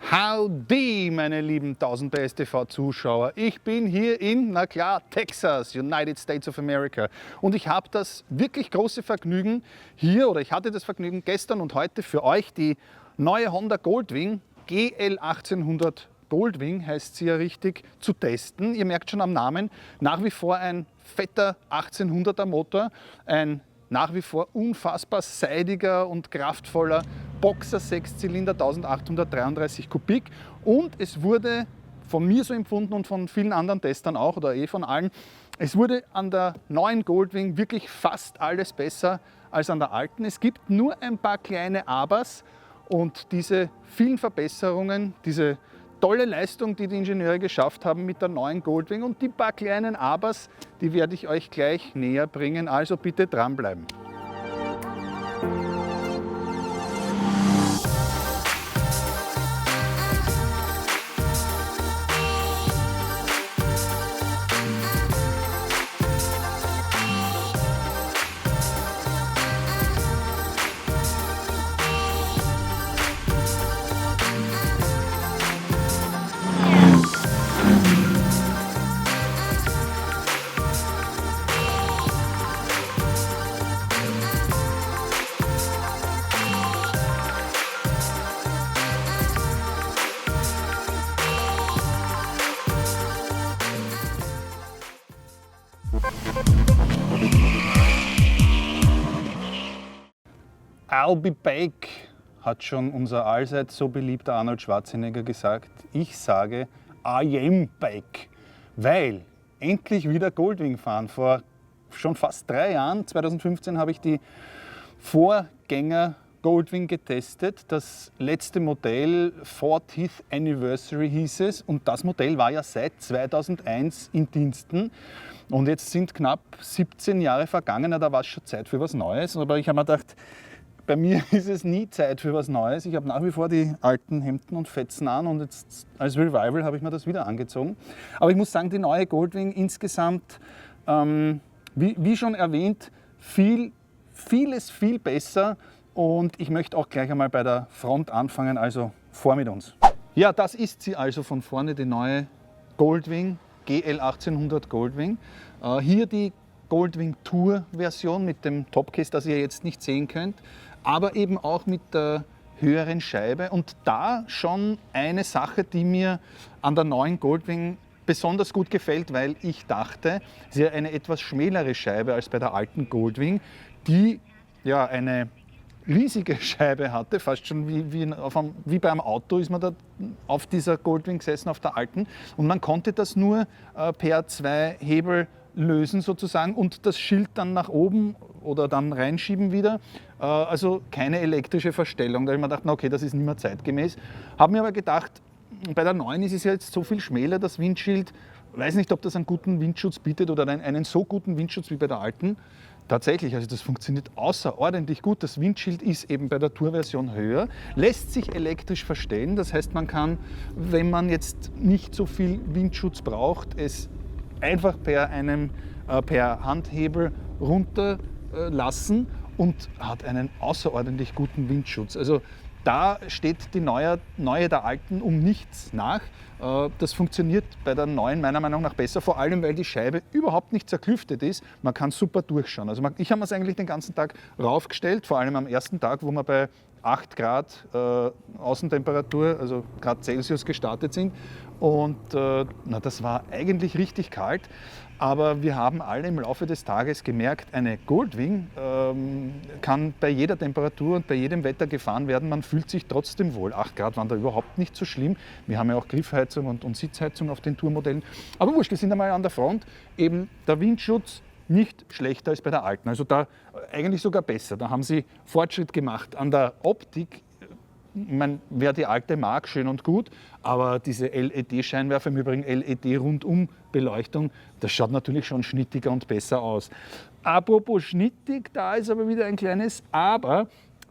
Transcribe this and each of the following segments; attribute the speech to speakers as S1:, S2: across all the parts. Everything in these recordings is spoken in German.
S1: Howdy, meine lieben 1000 STV-Zuschauer. Ich bin hier in, na klar, Texas, United States of America. Und ich habe das wirklich große Vergnügen hier, oder ich hatte das Vergnügen gestern und heute für euch die neue Honda Goldwing GL 1800 Goldwing, heißt sie ja richtig, zu testen. Ihr merkt schon am Namen, nach wie vor ein fetter 1800er Motor, ein nach wie vor unfassbar seidiger und kraftvoller Boxer 6-Zylinder 1833 Kubik, und es wurde von mir so empfunden und von vielen anderen Testern auch, oder von allen, es wurde an der neuen Goldwing wirklich fast alles besser als an der alten. Es gibt nur ein paar kleine Abers, und diese vielen Verbesserungen, diese tolle Leistung, die die Ingenieure geschafft haben mit der neuen Goldwing, und die paar kleinen Abers, die werde ich euch gleich näher bringen, also bitte dranbleiben. I'll be back, hat schon unser allseits so beliebter Arnold Schwarzenegger gesagt. Ich sage I am back, weil endlich wieder Goldwing fahren. Vor schon fast 3 Jahren, 2015, habe ich die Vorgänger Goldwing getestet. Das letzte Modell 40th Anniversary hieß es, und das Modell war ja seit 2001 in Diensten. Und jetzt sind knapp 17 Jahre vergangen, da war es schon Zeit für was Neues. Aber ich habe mir gedacht, bei mir ist es nie Zeit für was Neues. Ich habe nach wie vor die alten Hemden und Fetzen an, und jetzt als Revival habe ich mir das wieder angezogen. Aber ich muss sagen, die neue Goldwing insgesamt, wie schon erwähnt, vieles viel besser. Und ich möchte auch gleich einmal bei der Front anfangen, also vor mit uns. Ja, das ist sie also von vorne, die neue Goldwing, GL 1800 Goldwing. Hier die Goldwing Tour Version mit dem Topcase, das ihr jetzt nicht sehen könnt, aber eben auch mit der höheren Scheibe. Und da schon eine Sache, die mir an der neuen Goldwing besonders gut gefällt, weil ich dachte, sie ist eine etwas schmälere Scheibe als bei der alten Goldwing, die ja eine riesige Scheibe hatte, fast schon wie bei einem Auto ist man da auf dieser Goldwing gesessen, auf der alten, und man konnte das nur per 2 Hebel lösen sozusagen und das Schild dann nach oben oder dann reinschieben wieder, also keine elektrische Verstellung. Da habe ich mir gedacht, na okay, das ist nicht mehr zeitgemäß. Habe mir aber gedacht, bei der neuen ist es ja jetzt so viel schmäler, das Windschild, weiß nicht, ob das einen guten Windschutz bietet oder einen so guten Windschutz wie bei der alten. Tatsächlich, also das funktioniert außerordentlich gut. Das Windschild ist eben bei der Tour-Version höher, lässt sich elektrisch verstellen. Das heißt, man kann, wenn man jetzt nicht so viel Windschutz braucht, es einfach per Handhebel runterlassen und hat einen außerordentlich guten Windschutz. Also da steht die neue der alten um nichts nach. Das funktioniert bei der neuen meiner Meinung nach besser, vor allem weil die Scheibe überhaupt nicht zerklüftet ist. Man kann super durchschauen. Also ich habe es eigentlich den ganzen Tag raufgestellt, vor allem am ersten Tag, wo wir bei 8 Grad Außentemperatur, also Grad Celsius gestartet sind. Und das war eigentlich richtig kalt. Aber wir haben alle im Laufe des Tages gemerkt, eine Goldwing kann bei jeder Temperatur und bei jedem Wetter gefahren werden. Man fühlt sich trotzdem wohl. 8 Grad waren da überhaupt nicht so schlimm. Wir haben ja auch Griffheizung und Sitzheizung auf den Tourmodellen. Aber wurscht, wir sind einmal an der Front. Eben der Windschutz nicht schlechter als bei der alten. Also da eigentlich sogar besser. Da haben sie Fortschritt gemacht. An der Optik, ich meine, wer die alte mag, schön und gut, aber diese LED-Scheinwerfer, im Übrigen LED-Rundum-Beleuchtung, das schaut natürlich schon schnittiger und besser aus. Apropos schnittig, da ist aber wieder ein kleines Aber,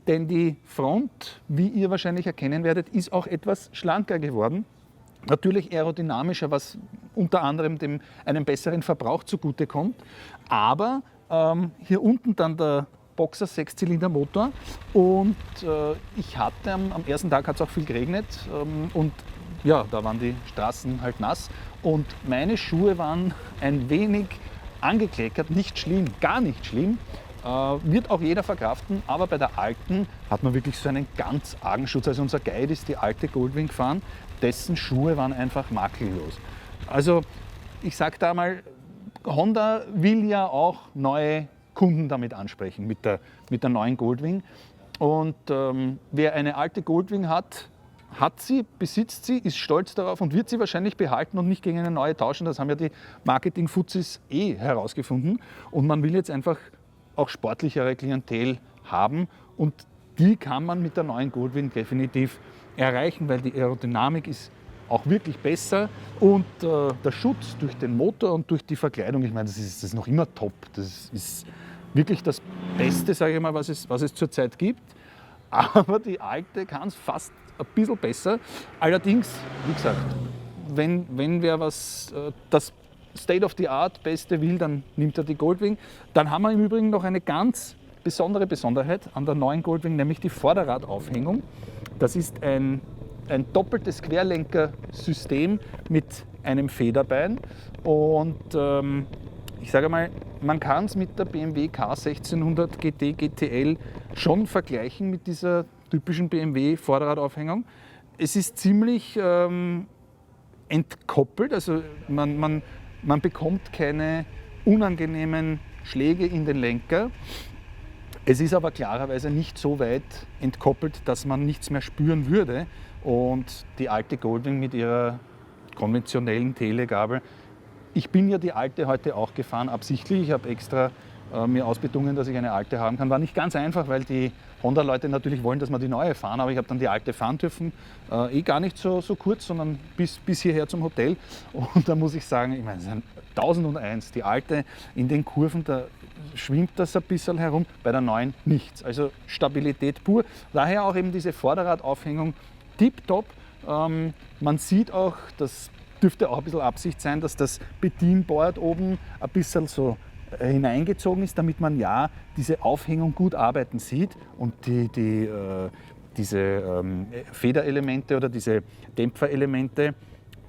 S1: denn die Front, wie ihr wahrscheinlich erkennen werdet, ist auch etwas schlanker geworden. Natürlich aerodynamischer, was unter anderem einem besseren Verbrauch zugutekommt. Aber hier unten dann
S2: Boxer 6-Zylinder-Motor und ich hatte am ersten Tag hat es auch viel geregnet und ja, da waren die Straßen halt nass und meine Schuhe waren ein wenig angekleckert, nicht schlimm, gar nicht schlimm. Wird auch jeder verkraften, aber bei der alten hat man wirklich so einen ganz argen Schutz. Also unser Guide ist die alte Goldwing gefahren, dessen Schuhe waren einfach makellos. Also ich sage da mal, Honda will ja auch neue Kunden damit ansprechen mit der neuen Goldwing. Und wer eine alte Goldwing hat sie, besitzt sie, ist stolz darauf und wird sie wahrscheinlich behalten und nicht gegen eine neue tauschen. Das haben ja die Marketing-Fuzis herausgefunden. Und man will jetzt einfach auch sportlichere Klientel haben und die kann man mit der neuen Goldwing definitiv erreichen, weil die Aerodynamik ist auch wirklich besser und der Schutz durch den Motor und durch die Verkleidung, ich meine, das ist noch immer top. Das ist wirklich das Beste, sage ich mal, was es zurzeit gibt. Aber die alte kann es fast ein bisschen besser. Allerdings, wie gesagt, wenn wer das State of the Art Beste will, dann nimmt er die Goldwing. Dann haben wir im Übrigen noch eine ganz besondere Besonderheit an der neuen Goldwing, nämlich die Vorderradaufhängung. Das ist ein doppeltes Querlenkersystem mit einem Federbein und ich sage mal, man kann es mit der BMW K1600 GT GTL schon vergleichen mit dieser typischen BMW Vorderradaufhängung. Es ist ziemlich entkoppelt, also man bekommt keine unangenehmen Schläge in den Lenker. Es ist aber klarerweise nicht so weit entkoppelt, dass man nichts mehr spüren würde. Und die alte Goldwing mit ihrer konventionellen Telegabel, ich bin ja die alte heute auch gefahren, absichtlich. Ich habe extra mir ausbedungen, dass ich eine alte haben kann. War nicht ganz einfach, weil die Honda-Leute natürlich wollen, dass wir die neue fahren, aber ich habe dann die alte fahren dürfen. Gar nicht so kurz, sondern bis hierher zum Hotel. Und da muss ich sagen, ich meine, es sind 1001, die alte in den Kurven, da schwimmt das ein bisschen herum, bei der neuen nichts. Also Stabilität pur. Daher auch eben diese Vorderradaufhängung tipptopp. Man sieht auch, das dürfte auch ein bisschen Absicht sein, dass das Bedienboard oben ein bisschen so hineingezogen ist, damit man ja diese Aufhängung gut arbeiten sieht und diese Federelemente oder diese Dämpferelemente,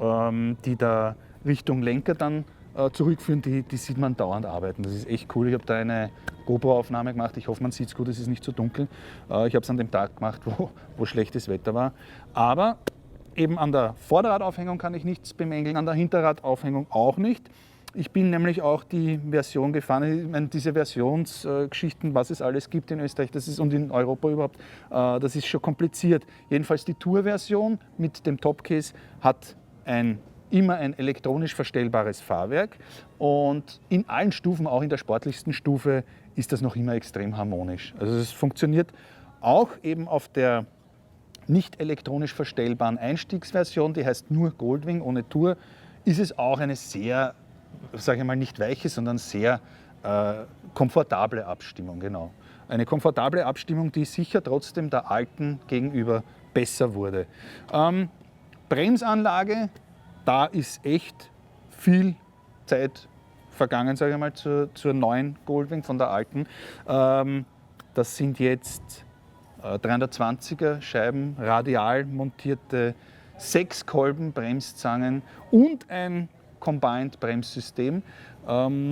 S2: die da Richtung Lenker dann zurückführen, die sieht man dauernd arbeiten. Das ist echt cool. Ich habe da eine GoPro-Aufnahme gemacht. Ich hoffe, man sieht es gut, es ist nicht zu dunkel. Ich habe es an dem Tag gemacht, wo schlechtes Wetter war. Aber eben an der Vorderradaufhängung kann ich nichts bemängeln, an der Hinterradaufhängung auch nicht. Ich bin nämlich auch die Version gefahren, ich meine, diese Versionsgeschichten, was es alles gibt in Österreich und in Europa überhaupt, das ist schon kompliziert. Jedenfalls die Tour-Version mit dem Topcase hat immer ein elektronisch verstellbares Fahrwerk und in allen Stufen, auch in der sportlichsten Stufe, ist das noch immer extrem harmonisch. Also es funktioniert auch eben auf der nicht elektronisch verstellbaren Einstiegsversion, die heißt nur Goldwing ohne Tour, ist es auch eine sehr, sage ich mal, nicht weiche, sondern sehr komfortable Abstimmung. Genau. Eine komfortable Abstimmung, die sicher trotzdem der alten gegenüber besser wurde. Bremsanlage, da ist echt viel Zeit vergangen, sage ich mal, zur neuen Goldwing von der alten. Das sind jetzt 320er Scheiben, radial montierte 6 Kolben, Bremszangen und ein Combined-Bremssystem,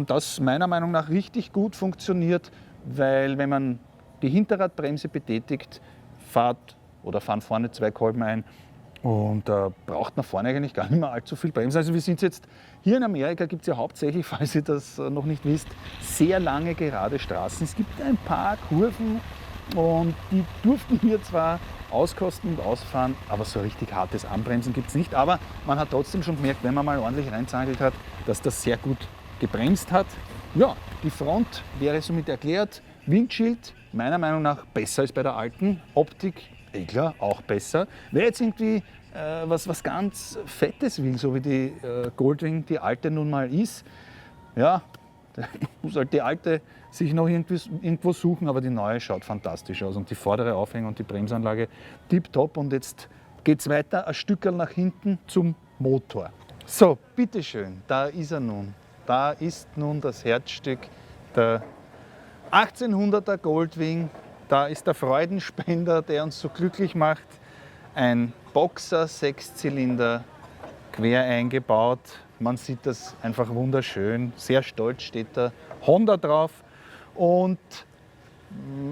S2: das meiner Meinung nach richtig gut funktioniert, weil wenn man die Hinterradbremse betätigt, fahren vorne 2 Kolben ein und braucht man vorne eigentlich gar nicht mehr allzu viel Bremse. Also wir sind jetzt hier in Amerika, gibt es ja hauptsächlich, falls ihr das noch nicht wisst, sehr lange gerade Straßen. Es gibt ein paar Kurven und die durften wir zwar auskosten und ausfahren, aber so richtig hartes Anbremsen gibt es nicht. Aber man hat trotzdem schon gemerkt, wenn man mal ordentlich reinzangelt hat, dass das sehr gut gebremst hat. Ja, die Front wäre somit erklärt. Windschild meiner Meinung nach besser als bei der alten. Optik, klar, auch besser. Wer jetzt irgendwie was ganz Fettes will, so wie die Goldwing, die alte nun mal ist, ja, muss halt die alte sich noch irgendwo suchen, aber die neue schaut fantastisch aus und die vordere Aufhängung und die Bremsanlage tipptopp. Und jetzt geht es weiter, ein Stückchen nach hinten zum Motor. So, bitteschön, da ist er nun. Da ist nun das Herzstück der 1800er Goldwing, da ist der Freudenspender, der uns so glücklich macht. Ein Boxer, 6-Zylinder, quer eingebaut. Man sieht das einfach wunderschön. Sehr stolz steht da Honda drauf. Und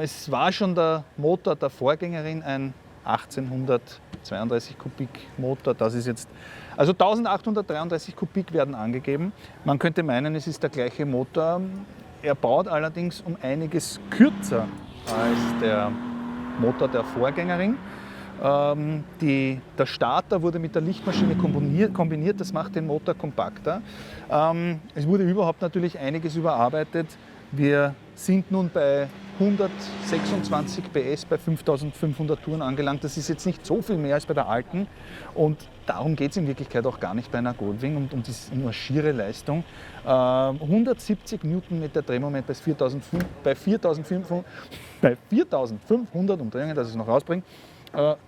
S2: es war schon der Motor der Vorgängerin, ein 1832 Kubik Motor. Das ist jetzt, also 1833 Kubik werden angegeben. Man könnte meinen, es ist der gleiche Motor. Er baut allerdings um einiges kürzer als der Motor der Vorgängerin. Der Starter wurde mit der Lichtmaschine kombiniert, das macht den Motor kompakter. Es wurde überhaupt natürlich einiges überarbeitet. Wir sind nun bei 126 PS bei 5500 Touren angelangt. Das ist jetzt nicht so viel mehr als bei der alten. Und darum geht es in Wirklichkeit auch gar nicht bei einer Goldwing, um die nur schiere Leistung. 170 Newtonmeter Drehmoment bei 4500 Umdrehungen, dass ich es noch rausbringe.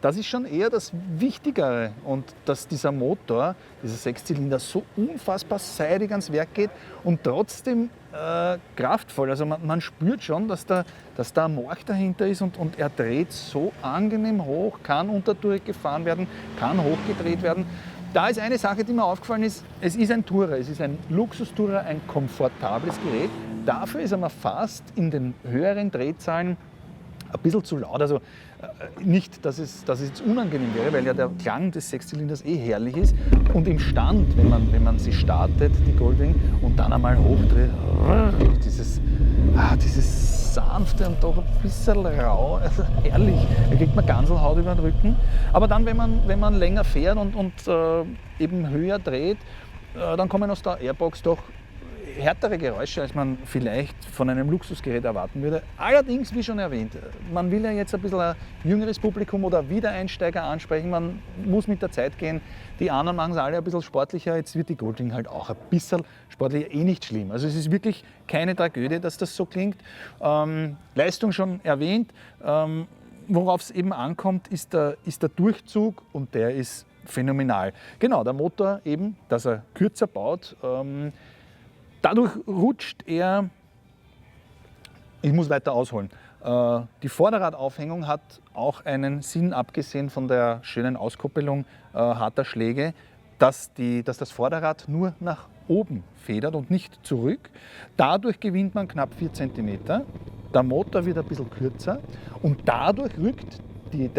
S2: Das ist schon eher das Wichtigere, und dass dieser Motor, dieser Sechszylinder, so unfassbar seidig ans Werk geht und trotzdem kraftvoll. Also man spürt schon, dass da ein Morch dahinter ist, und er dreht so angenehm hoch, kann unterdurch gefahren werden, kann hochgedreht werden. Da ist eine Sache, die mir aufgefallen ist: Es ist ein Tourer, es ist ein Luxustourer, ein komfortables Gerät. Dafür ist er mir fast in den höheren Drehzahlen ein bisschen zu laut. Also nicht, dass es jetzt unangenehm wäre, weil ja der Klang des Sechszylinders herrlich ist. Und im Stand, wenn man sie startet, die Goldwing, und dann einmal hochdreht, dieses sanfte und doch ein bisschen rau, also herrlich. Da kriegt man Ganselhaut über den Rücken. Aber dann, wenn man länger fährt und eben höher dreht, dann kommen aus der Airbox doch härtere Geräusche, als man vielleicht von einem Luxusgerät erwarten würde. Allerdings, wie schon erwähnt, man will ja jetzt ein bisschen ein jüngeres Publikum oder Wiedereinsteiger ansprechen. Man muss mit der Zeit gehen. Die anderen machen es alle ein bisschen sportlicher. Jetzt wird die Goldwing halt auch ein bisschen sportlicher, nicht schlimm. Also es ist wirklich keine Tragödie, dass das so klingt. Leistung schon erwähnt. Worauf es eben ankommt, ist der Durchzug, und der ist phänomenal. Genau, der Motor eben, dass er kürzer baut. Dadurch rutscht er, ich muss weiter ausholen, die Vorderradaufhängung hat auch einen Sinn, abgesehen von der schönen Auskoppelung harter Schläge, dass das Vorderrad nur nach oben federt und nicht zurück. Dadurch gewinnt man knapp 4 cm, der Motor wird ein bisschen kürzer, und dadurch rückt die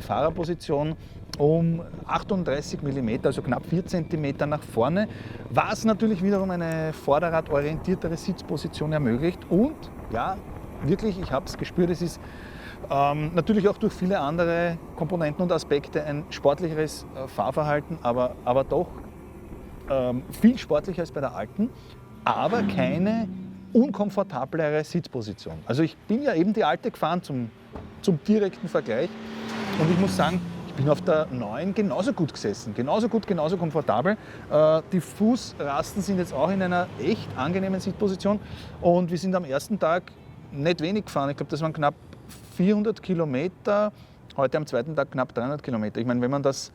S2: Fahrerposition um 38 mm, also knapp 4 cm nach vorne, was natürlich wiederum eine vorderradorientiertere Sitzposition ermöglicht. Und ja, wirklich, ich habe es gespürt, es ist natürlich auch durch viele andere Komponenten und Aspekte ein sportlicheres Fahrverhalten, aber doch viel sportlicher als bei der alten, aber keine unkomfortablere Sitzposition. Also ich bin ja eben die alte gefahren zum direkten Vergleich, und ich muss sagen, ich bin auf der neuen genauso gut gesessen, genauso gut, genauso komfortabel. Die Fußrasten sind jetzt auch in einer echt angenehmen Sitzposition, und wir sind am ersten Tag nicht wenig gefahren. Ich glaube, das waren knapp 400 Kilometer, heute am zweiten Tag knapp 300 Kilometer. Ich meine, wenn man das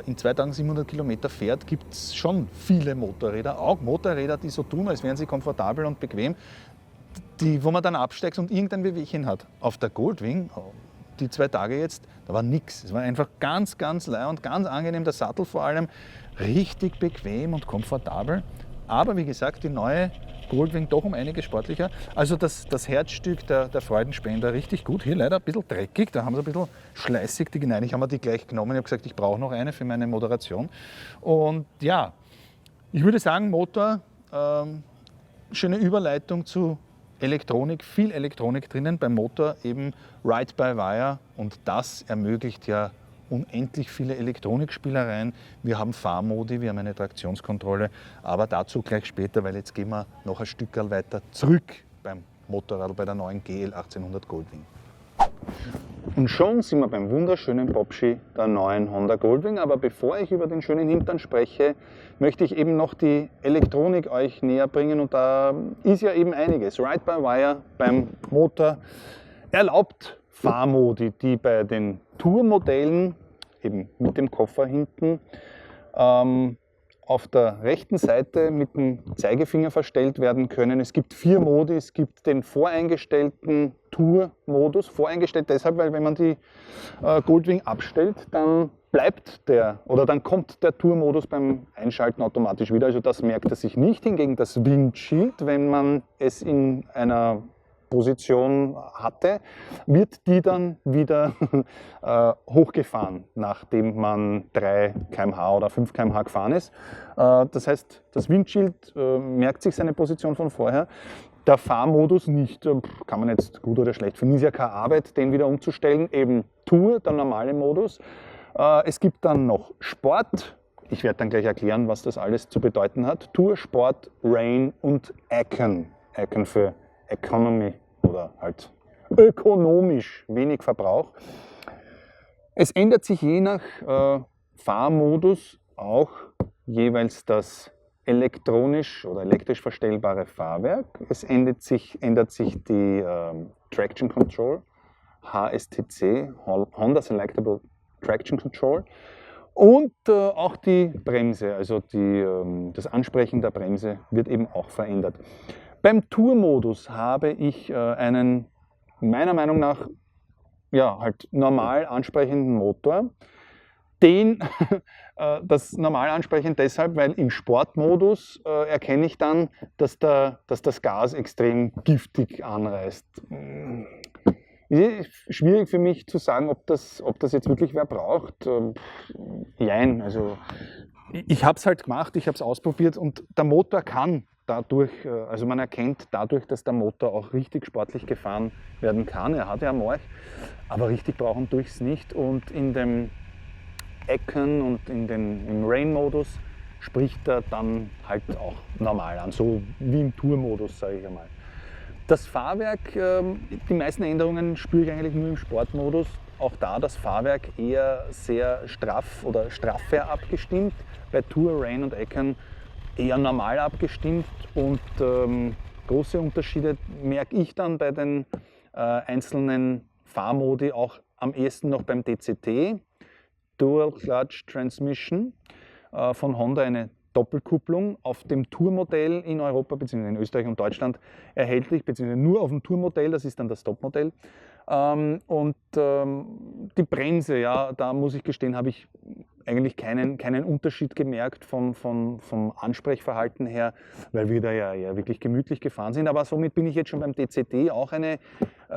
S2: in 2 Tagen 700 Kilometer fährt, gibt es schon viele Motorräder, auch Motorräder, die so tun, als wären sie komfortabel und bequem, wo man dann absteigt und irgendein Wehwehchen hat. Auf der Goldwing, die 2 Tage jetzt, da war nichts. Es war einfach ganz, ganz leicht und ganz angenehm. Der Sattel vor allem richtig bequem und komfortabel. Aber wie gesagt, die neue Goldwing doch um einiges sportlicher. Also das Herzstück der Freudenspender richtig gut. Hier leider ein bisschen dreckig, da haben sie ein bisschen schleißig die geneigt. Ich habe mir die gleich genommen. Ich habe gesagt, ich brauche noch eine für meine Moderation. Und ja, ich würde sagen, Motor, schöne Überleitung zu Elektronik, viel Elektronik drinnen, beim Motor eben Ride-by-Wire, und das ermöglicht ja unendlich viele Elektronikspielereien. Wir haben Fahrmodi, wir haben eine Traktionskontrolle, aber dazu gleich später, weil jetzt gehen wir noch ein Stück weiter zurück beim Motorrad, bei der neuen GL 1800 Goldwing. Und schon sind wir beim wunderschönen Popschi der neuen Honda Goldwing. Aber bevor ich über den schönen Hintern spreche, möchte ich eben noch die Elektronik euch näher bringen. Und da ist ja eben einiges. Ride-by-Wire beim Motor erlaubt Fahrmodi, die bei den Tourmodellen eben mit dem Koffer hinten
S1: auf der rechten Seite mit dem Zeigefinger verstellt werden können. Es gibt 4 Modi. Es gibt den voreingestellten Tour-Modus. Voreingestellt deshalb, weil wenn man die Goldwing abstellt, dann dann kommt der Tour-Modus beim Einschalten automatisch wieder. Also das merkt er sich nicht. Hingegen das Windshield, wenn man es in einer Position hatte, wird die dann wieder hochgefahren, nachdem man 3 km/h oder 5 km/h gefahren ist. Das heißt, das Windschild merkt sich seine Position von vorher. Der Fahrmodus nicht, kann man jetzt gut oder schlecht finden, ist ja keine Arbeit, den wieder umzustellen. Eben Tour, der normale Modus. Es gibt dann noch Sport. Ich werde dann gleich erklären, was das alles zu bedeuten hat. Tour, Sport, Rain und Econ. Econ für Economy oder halt ökonomisch wenig Verbrauch. Es ändert sich je nach Fahrmodus auch jeweils das elektronisch oder elektrisch verstellbare Fahrwerk. Es ändert sich die Traction Control, HSTC, Honda Selectable Traction Control, und auch die Bremse, also das Ansprechen der Bremse wird eben auch verändert. Beim Tour-Modus habe ich einen, meiner Meinung nach, ja, halt normal ansprechenden Motor. Das normal ansprechend deshalb, weil im Sportmodus erkenne ich dann, dass das Gas extrem giftig anreißt. Ist schwierig für mich zu sagen, ob das jetzt wirklich wer braucht. Jein, also ich habe es halt gemacht, ich habe es ausprobiert und der Motor kann dadurch, also man erkennt dadurch, dass der Motor auch richtig sportlich gefahren werden kann. Er hat ja Morch, aber richtig brauchen tue ich es nicht. Und in dem Econ und im Rain-Modus spricht er dann halt auch normal an, so wie im Tour-Modus, sage ich einmal. Das Fahrwerk, die meisten Änderungen spüre ich eigentlich nur im Sportmodus. Auch da das Fahrwerk eher sehr straff oder straffer abgestimmt. Bei Tour, Rain und Econ eher normal abgestimmt, und große Unterschiede merke ich dann bei den einzelnen Fahrmodi auch am ehesten noch beim DCT, Dual Clutch Transmission von Honda, eine Doppelkupplung auf dem Tourmodell in Europa bzw. in Österreich und Deutschland erhältlich, bzw. nur auf dem Tourmodell, das ist dann das Topmodell. Die Bremse, ja, da muss ich gestehen, habe ich eigentlich keinen Unterschied gemerkt vom Ansprechverhalten her, weil wir da ja wirklich gemütlich gefahren sind. Aber somit bin ich jetzt schon beim DCT auch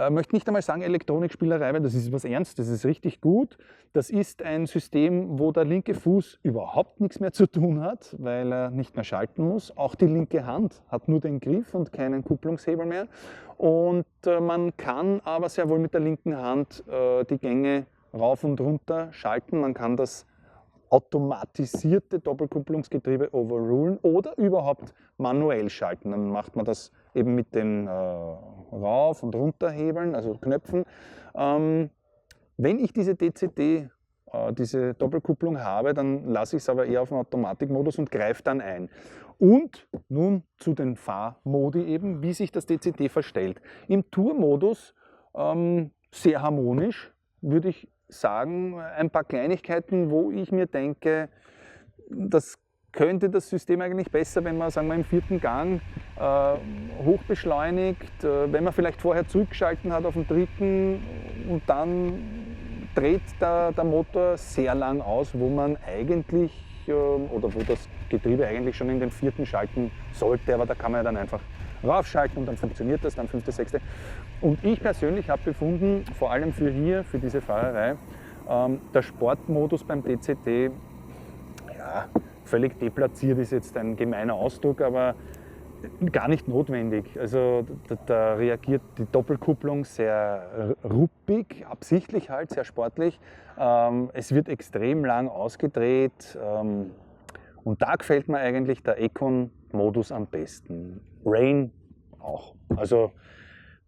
S1: möchte nicht einmal sagen Elektronikspielerei, weil das ist was Ernstes, das ist richtig gut. Das ist ein System, wo der linke Fuß überhaupt nichts mehr zu tun hat, weil er nicht mehr schalten muss. Auch die linke Hand hat nur den Griff und keinen Kupplungshebel mehr. Und man kann aber sehr wohl mit der linken Hand die Gänge rauf und runter schalten. Man kann das automatisierte Doppelkupplungsgetriebe overrulen oder überhaupt manuell schalten. Dann macht man das eben mit den Rauf- und Runterhebeln, also Knöpfen. Wenn ich diese DCT, diese Doppelkupplung habe, dann lasse ich es aber eher auf den Automatikmodus und greife dann ein. Und nun zu den Fahrmodi eben, wie sich das DCT verstellt. Im Tourmodus sehr harmonisch, würde ich sagen, ein paar Kleinigkeiten, wo ich mir denke, das könnte das System eigentlich besser, wenn man, sagen wir, im 4. Gang hochbeschleunigt, wenn man vielleicht vorher zurückgeschalten hat auf den 3. und dann dreht der Motor sehr lang aus, wo man eigentlich, oder wo das Getriebe eigentlich schon in den 4. schalten sollte, aber da kann man ja dann einfach raufschalten und dann funktioniert das, dann 5., 6. Und ich persönlich habe befunden, vor allem für diese Fahrerei, der Sportmodus beim DCT, ja, völlig deplatziert ist jetzt ein gemeiner Ausdruck, aber gar nicht notwendig. Also da reagiert die Doppelkupplung sehr ruppig, absichtlich halt, sehr sportlich. Es wird extrem lang ausgedreht und da gefällt mir eigentlich der Econ-Modus am besten. Rain auch. Also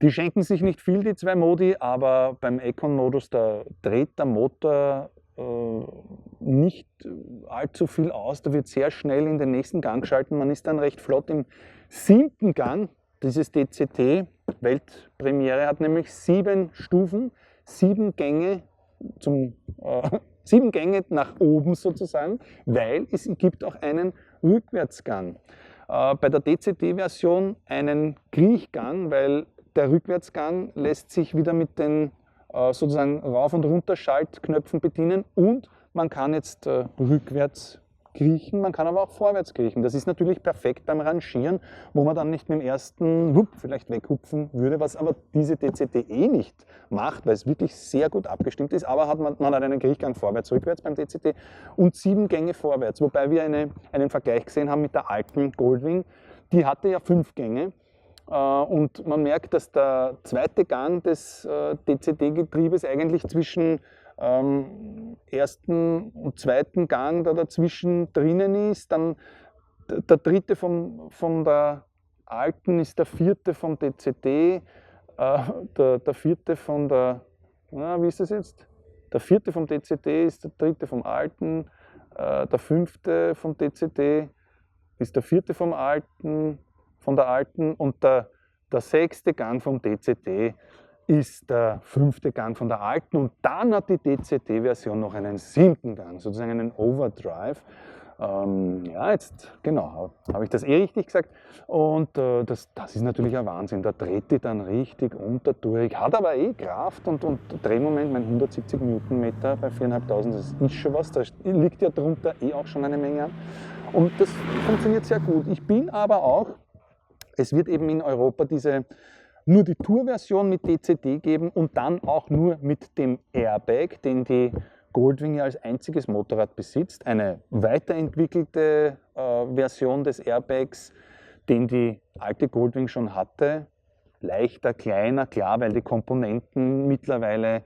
S1: die schenken sich nicht viel, die 2 Modi, aber beim Econ-Modus, da dreht der Motor nicht allzu viel aus. Da wird sehr schnell in den nächsten Gang geschalten. Man ist dann recht flott im 7. Gang. Dieses DCT, Weltpremiere, hat nämlich 7 Stufen, 7 Gänge 7 Gänge nach oben sozusagen, weil es gibt auch einen Rückwärtsgang. Bei der DCT-Version einen Kriechgang, weil der Rückwärtsgang lässt sich wieder mit den sozusagen Rauf- und Runterschaltknöpfen bedienen und man kann jetzt rückwärts kriechen, man kann aber auch vorwärts kriechen. Das ist natürlich perfekt beim Rangieren, wo man dann nicht mit dem ersten Wupp vielleicht weghupfen würde, was aber diese DCT nicht macht, weil es wirklich sehr gut abgestimmt ist. Aber man hat einen Kriechgang vorwärts, rückwärts beim DCT und 7 Gänge vorwärts, wobei wir einen Vergleich gesehen haben mit der alten Goldwing. Die hatte ja 5 Gänge. Und man merkt, dass der zweite Gang des DCT-Getriebes eigentlich zwischen ersten und zweiten Gang da dazwischen drinnen ist. Dann der dritte von der alten ist der vierte vom DCT, der vierte von der, wie ist das jetzt? Der vierte vom DCT ist der dritte vom alten, der fünfte vom DCT ist der vierte vom alten, von der alten und der sechste Gang vom DCT ist der 5. Gang von der alten und dann hat die DCT-Version noch einen 7. Gang, sozusagen einen Overdrive. Ja, jetzt, genau, habe ich das richtig gesagt. Und das ist natürlich ein Wahnsinn. Da dreht die dann richtig unter durch, hat aber Kraft und Drehmoment, mein 170 Newtonmeter bei 4.500, das ist schon was. Da liegt ja drunter auch schon eine Menge an. Und das funktioniert sehr gut. Ich bin aber auch, es wird eben in Europa nur die Tour-Version mit DCT geben und dann auch nur mit dem Airbag, den die Goldwing ja als einziges Motorrad besitzt. Eine weiterentwickelte Version des Airbags, den die alte Goldwing schon hatte. Leichter, kleiner, klar, weil die Komponenten mittlerweile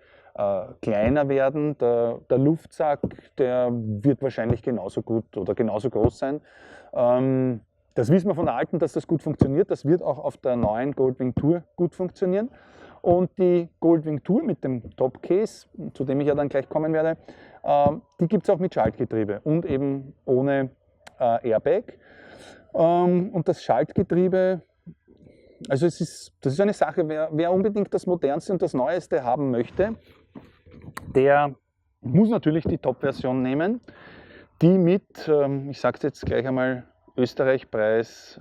S1: kleiner werden. Der Luftsack, der wird wahrscheinlich genauso gut oder genauso groß sein. Das wissen wir von der alten, dass das gut funktioniert. Das wird auch auf der neuen Goldwing Tour gut funktionieren. Und die Goldwing Tour mit dem Top Case, zu dem ich ja dann gleich kommen werde, die gibt es auch mit Schaltgetriebe und eben ohne Airbag. Und das Schaltgetriebe, also das ist eine Sache, wer unbedingt das Modernste und das Neueste haben möchte, der muss natürlich die Top-Version nehmen, die mit, ich sage es jetzt gleich einmal, Österreich-Preis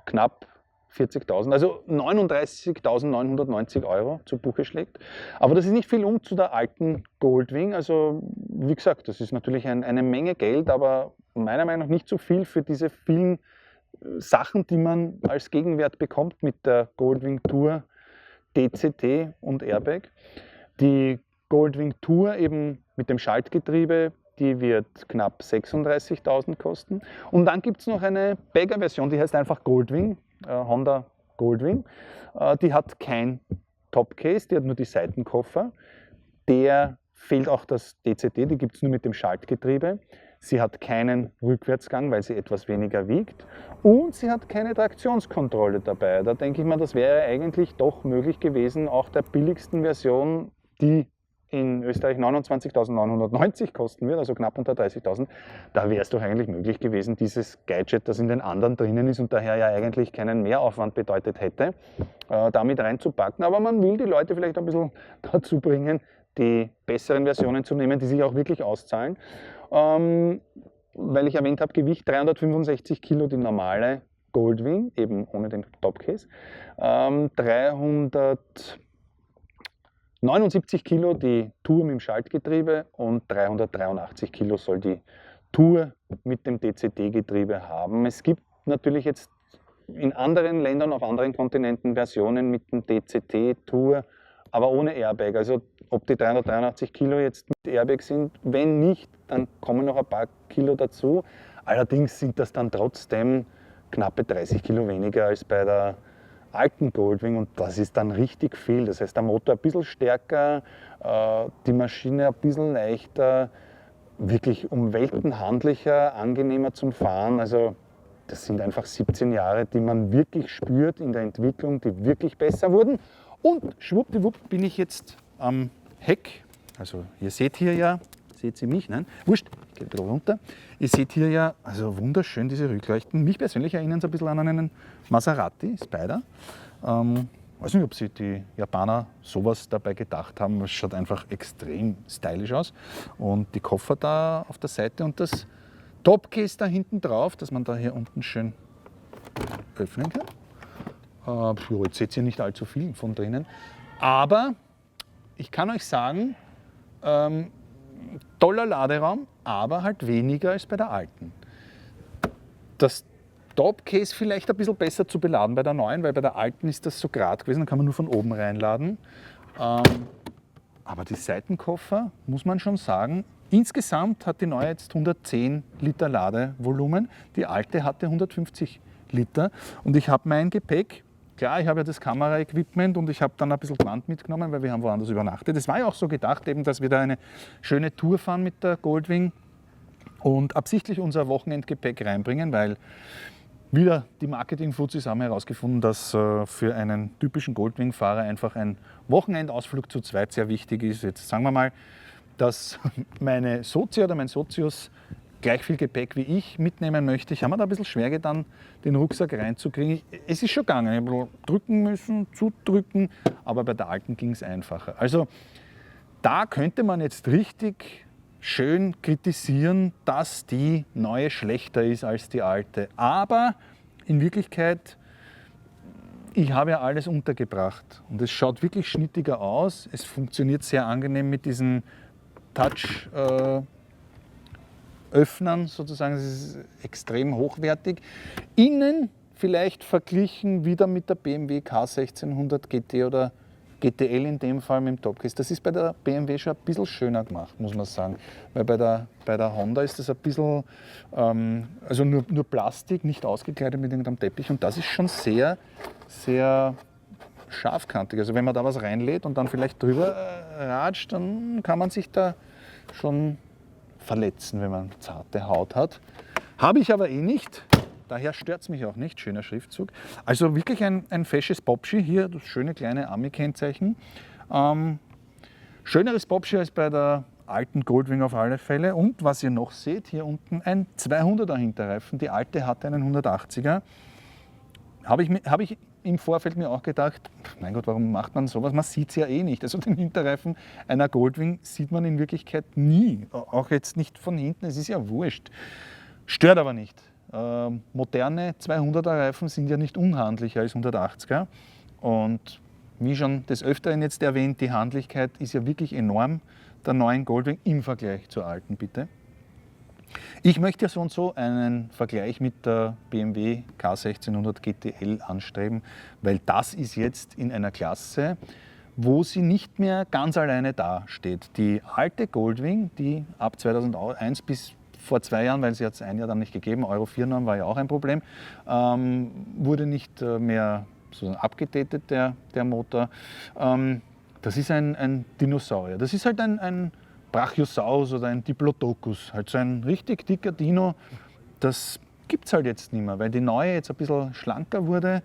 S1: knapp 40.000, also 39.990 € zu Buche schlägt. Aber das ist nicht viel zu der alten Goldwing. Also wie gesagt, das ist natürlich eine Menge Geld, aber meiner Meinung nach nicht so viel für diese vielen Sachen, die man als Gegenwert bekommt mit der Goldwing Tour DCT und Airbag. Die Goldwing Tour eben mit dem Schaltgetriebe, die wird knapp 36.000 kosten. Und dann gibt es noch eine Bagger-Version, die heißt einfach Goldwing, Honda Goldwing. Die hat kein Topcase, die hat nur die Seitenkoffer. Der fehlt auch das DCT, die gibt es nur mit dem Schaltgetriebe. Sie hat keinen Rückwärtsgang, weil sie etwas weniger wiegt. Und sie hat keine Traktionskontrolle dabei. Da denke ich mal, das wäre eigentlich doch möglich gewesen, auch der billigsten Version, die in Österreich 29.990 kosten wird, also knapp unter 30.000, da wäre es doch eigentlich möglich gewesen, dieses Gadget, das in den anderen drinnen ist und daher ja eigentlich keinen Mehraufwand bedeutet hätte, damit reinzupacken. Aber man will die Leute vielleicht ein bisschen dazu bringen, die besseren Versionen zu nehmen, die sich auch wirklich auszahlen. Weil ich erwähnt habe, Gewicht 365 Kilo die normale Goldwing, eben ohne den Topcase, 379 Kilo die Tour mit dem Schaltgetriebe und 383 Kilo soll die Tour mit dem DCT-Getriebe haben. Es gibt natürlich jetzt in anderen Ländern, auf anderen Kontinenten Versionen mit dem DCT-Tour, aber ohne Airbag. Also ob die 383 Kilo jetzt mit Airbag sind, wenn nicht, dann kommen noch ein paar Kilo dazu. Allerdings sind das dann trotzdem knappe 30 Kilo weniger als bei der alten Goldwing und das ist dann richtig viel. Das heißt, der Motor ein bisschen stärker, die Maschine ein bisschen leichter, wirklich um Welten handlicher, angenehmer zum Fahren. Also das sind einfach 17 Jahre, die man wirklich spürt in der Entwicklung, die wirklich besser wurden. Und schwuppdiwupp bin ich jetzt am Heck. Also ihr seht hier ja, seht ihr mich? Nein, wurscht, ich gehe ein bisschen runter. Ihr seht hier ja, also wunderschön diese Rückleuchten. Mich persönlich erinnern sie ein bisschen an einen Maserati Spider. Weiß nicht, ob sich die Japaner sowas dabei gedacht haben. Es schaut einfach extrem stylisch aus. Und die Koffer da auf der Seite und das
S2: Topcase da hinten drauf, dass man da hier unten schön öffnen kann. Jetzt seht ihr nicht allzu viel von drinnen. Aber ich kann euch sagen, toller Laderaum, aber halt weniger als bei der alten. Das Topcase vielleicht ein bisschen besser zu beladen bei der neuen, weil bei der alten ist das so gerade gewesen, da kann man nur von oben reinladen. Aber die Seitenkoffer, muss man schon sagen, insgesamt hat die neue jetzt 110 Liter Ladevolumen, die alte hatte 150 Liter. Und ich habe mein Gepäck, klar, ich habe ja das Kameraequipment und ich habe dann ein bisschen Gewand mitgenommen, weil wir haben woanders übernachtet. Das war ja auch so gedacht, eben, dass wir da eine schöne Tour fahren mit der Goldwing und absichtlich unser Wochenendgepäck reinbringen, weil wieder die Marketing-Fuzis haben herausgefunden, dass für einen typischen Goldwing-Fahrer einfach ein Wochenendausflug zu zweit sehr wichtig ist. Jetzt sagen wir mal, dass meine Sozi oder mein Sozius gleich viel Gepäck wie ich mitnehmen möchte. Ich habe mir da ein bisschen schwer getan, den Rucksack reinzukriegen. Es ist schon gegangen, ich habe ein bisschen drücken müssen, zudrücken, aber bei der alten ging es einfacher. Also da könnte man jetzt richtig schön kritisieren, dass die neue schlechter ist als die alte. Aber in Wirklichkeit, ich habe ja alles untergebracht und es schaut wirklich schnittiger aus. Es funktioniert sehr angenehm mit diesen Touch-Öffnern sozusagen. Es ist extrem hochwertig. Innen vielleicht verglichen wieder mit der BMW K1600 GT oder GTL in dem Fall mit dem Topcase. Das ist bei der BMW schon ein bisschen schöner gemacht, muss man sagen. Weil bei der Honda ist das ein bisschen, also nur Plastik, nicht ausgekleidet mit irgendeinem Teppich. Und das ist schon sehr, sehr scharfkantig. Also wenn man da was reinlädt und dann vielleicht drüber ratscht, dann kann man sich da schon verletzen, wenn man zarte Haut hat. Habe ich aber eh nicht. Daher stört es mich auch nicht, schöner Schriftzug. Also wirklich ein fesches Popschi, hier das schöne kleine Ami-Kennzeichen. Schöneres Popschi als bei der alten Goldwing auf alle Fälle. Und was ihr noch seht, hier unten ein 200er Hinterreifen. Die alte hatte einen 180er. Habe ich im Vorfeld mir auch gedacht, mein Gott, warum macht man sowas? Man sieht es ja eh nicht. Also den Hinterreifen einer Goldwing sieht man in Wirklichkeit nie. Auch jetzt nicht von hinten, es ist ja wurscht. Stört aber nicht. Moderne 200er Reifen sind ja nicht unhandlicher als 180er und wie schon des Öfteren jetzt erwähnt, die Handlichkeit ist ja wirklich enorm der neuen Goldwing im Vergleich zur alten, bitte. Ich möchte ja so und so einen Vergleich mit der BMW K1600 GTL anstreben, weil das ist jetzt in einer Klasse, wo sie nicht mehr ganz alleine dasteht. Die alte Goldwing, die ab 2001 bis vor 2 Jahren, weil sie hat es ein Jahr dann nicht gegeben, Euro 4-Norm war ja auch ein Problem, wurde nicht mehr so abgedatet, der Motor. Das ist ein Dinosaurier. Das ist halt ein Brachiosaurus oder ein Diplodocus, halt so ein richtig dicker Dino. Das gibt es halt jetzt nicht mehr, weil die neue jetzt ein bisschen schlanker wurde,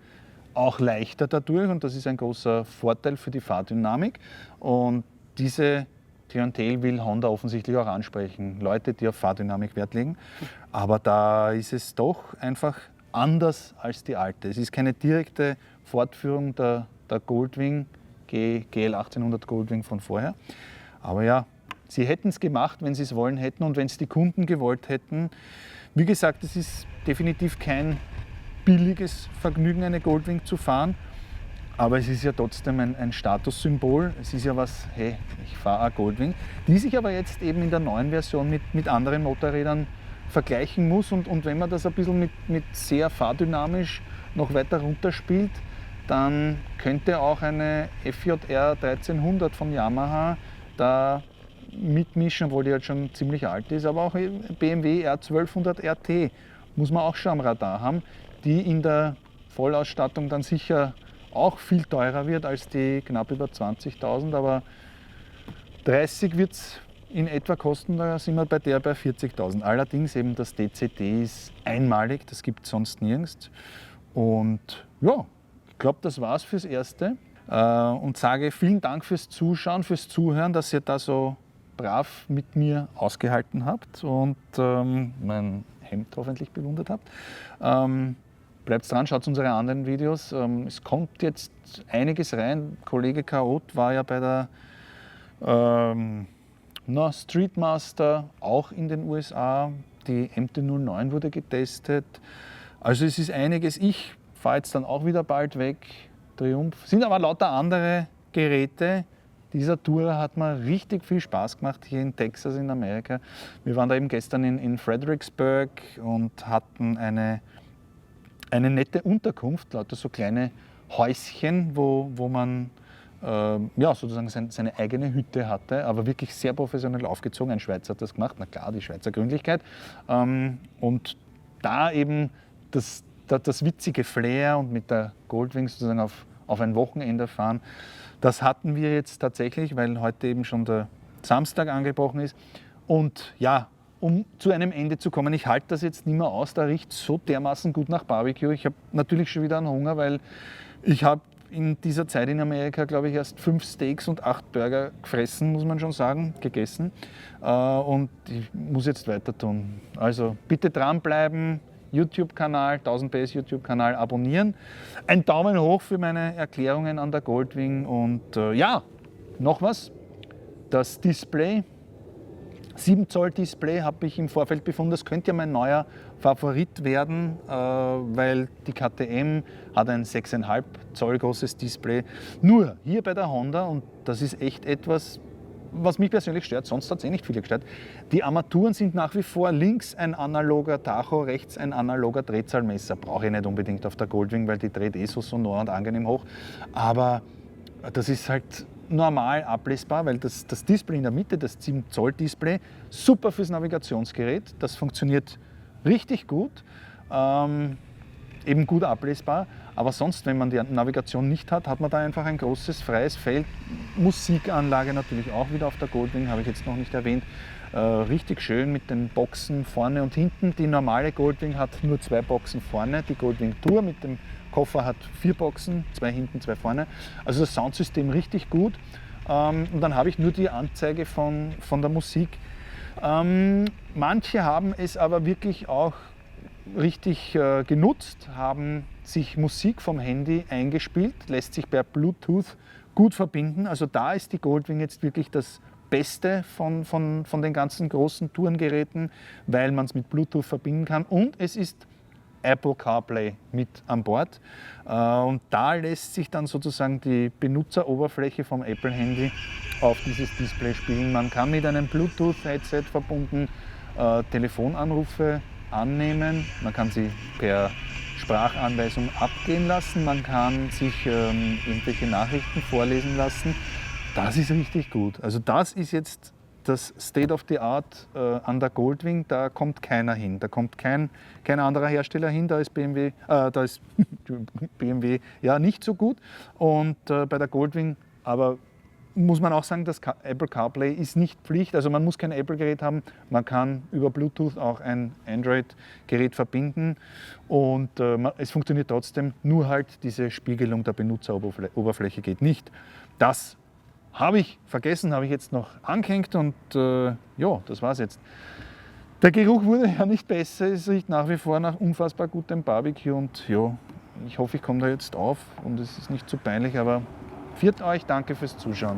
S2: auch leichter dadurch und das ist ein großer Vorteil für die Fahrdynamik. Und diese Klientel will Honda offensichtlich auch ansprechen, Leute, die auf Fahrdynamik Wert legen. Aber da ist es doch einfach anders als die alte. Es ist keine direkte Fortführung der Goldwing, GL 1800 Goldwing von vorher. Aber ja, sie hätten es gemacht, wenn sie es wollen hätten und wenn es die Kunden gewollt hätten. Wie gesagt, es ist definitiv kein billiges Vergnügen, eine Goldwing zu fahren. Aber es ist ja trotzdem ein Statussymbol. Es ist ja was, hey, ich fahre eine Goldwing, die sich aber jetzt eben in der neuen Version mit anderen Motorrädern vergleichen muss. Und wenn man das ein bisschen mit sehr fahrdynamisch noch weiter runterspielt, dann könnte auch eine FJR 1300 von Yamaha da mitmischen, obwohl die halt schon ziemlich alt ist. Aber auch BMW R1200 RT muss man auch schon am Radar haben, die in der Vollausstattung dann sicher auch viel teurer wird als die knapp über 20.000, aber 30 wird es in etwa kosten, da sind wir bei der bei 40.000. Allerdings eben das DCD ist einmalig, das gibt es sonst nirgends. Und ja, ich glaube, das war's fürs Erste und sage vielen Dank fürs Zuschauen, fürs Zuhören, dass ihr da so brav mit mir ausgehalten habt und mein Hemd hoffentlich bewundert habt. Bleibt dran, schaut unsere anderen Videos. Es kommt jetzt einiges rein. Kollege Chaot war ja bei der Streetmaster auch in den USA. die MT-09 wurde getestet. Also es ist einiges. Ich fahre jetzt dann auch wieder bald weg. Triumph. Sind aber lauter andere Geräte. Dieser Tour hat mir richtig viel Spaß gemacht hier in Texas in Amerika. Wir waren da eben gestern in Fredericksburg und hatten eine nette Unterkunft, lauter so kleine Häuschen, wo man sozusagen seine eigene Hütte hatte, aber wirklich sehr professionell aufgezogen. Ein Schweizer hat das gemacht, na klar, die Schweizer Gründlichkeit. Und da eben das witzige Flair und mit der Goldwing sozusagen auf ein Wochenende fahren, das hatten wir jetzt tatsächlich, weil heute eben schon der Samstag angebrochen ist. Und ja, um zu einem Ende zu kommen, ich halte das jetzt nicht mehr aus, da riecht so dermaßen gut nach Barbecue. Ich habe natürlich schon wieder einen Hunger, weil ich habe in dieser Zeit in Amerika, glaube ich, erst 5 Steaks und 8 Burger gefressen, muss man schon sagen, gegessen. Und ich muss jetzt weiter tun. Also bitte dranbleiben, YouTube-Kanal, 1000 PS YouTube-Kanal abonnieren. Ein Daumen hoch für meine Erklärungen an der Goldwing. Und ja, noch was, das Display. 7 Zoll Display habe ich im Vorfeld befunden, das könnte ja mein neuer Favorit werden, weil die KTM hat ein 6,5 Zoll großes Display. Nur hier bei der Honda, und das ist echt etwas, was mich persönlich stört, sonst hat es nicht viele gestört, die Armaturen sind nach wie vor links ein analoger Tacho, rechts ein analoger Drehzahlmesser. Brauche ich nicht unbedingt auf der Goldwing, weil die dreht so sonor und angenehm hoch. Aber das ist halt normal ablesbar, weil das Display in der Mitte, das 7 Zoll Display, super fürs Navigationsgerät. Das funktioniert richtig gut, eben gut ablesbar. Aber sonst, wenn man die Navigation nicht hat, hat man da einfach ein großes freies Feld. Musikanlage natürlich auch wieder auf der Goldwing, habe ich jetzt noch nicht erwähnt. Richtig schön mit den Boxen vorne und hinten. Die normale Goldwing hat nur 2 Boxen vorne. Die Goldwing Tour mit dem Koffer hat 4 Boxen, 2 hinten, 2 vorne. Also das Soundsystem richtig gut. Und dann habe ich nur die Anzeige von der Musik. Manche haben es aber wirklich auch richtig genutzt, haben sich Musik vom Handy eingespielt, lässt sich per Bluetooth gut verbinden. Also da ist die Goldwing jetzt wirklich das Beste von den ganzen großen Tourengeräten, weil man es mit Bluetooth verbinden kann. Und es ist Apple CarPlay mit an Bord. Und da lässt sich dann sozusagen die Benutzeroberfläche vom Apple-Handy auf dieses Display spielen. Man kann mit einem Bluetooth-Headset verbunden Telefonanrufe annehmen. Man kann sie per Sprachanweisung abgehen lassen. Man kann sich irgendwelche Nachrichten vorlesen lassen. Das ist richtig gut. Also das ist jetzt das State of the Art an der Goldwing. Da kommt keiner hin. Da kommt kein anderer Hersteller hin. Da ist BMW ja nicht so gut. Und bei der Goldwing aber muss man auch sagen, das Apple CarPlay ist nicht Pflicht. Also man muss kein Apple-Gerät haben. Man kann über Bluetooth auch ein Android-Gerät verbinden. Und es funktioniert trotzdem. Nur halt diese Spiegelung der Benutzeroberfläche geht nicht. Das habe ich vergessen, habe ich jetzt noch angehängt und ja, das war's jetzt. Der Geruch wurde ja nicht besser, es riecht nach wie vor nach unfassbar gutem Barbecue und ja, ich hoffe, ich komme da jetzt auf und es ist nicht zu peinlich, aber viert euch, danke fürs Zuschauen.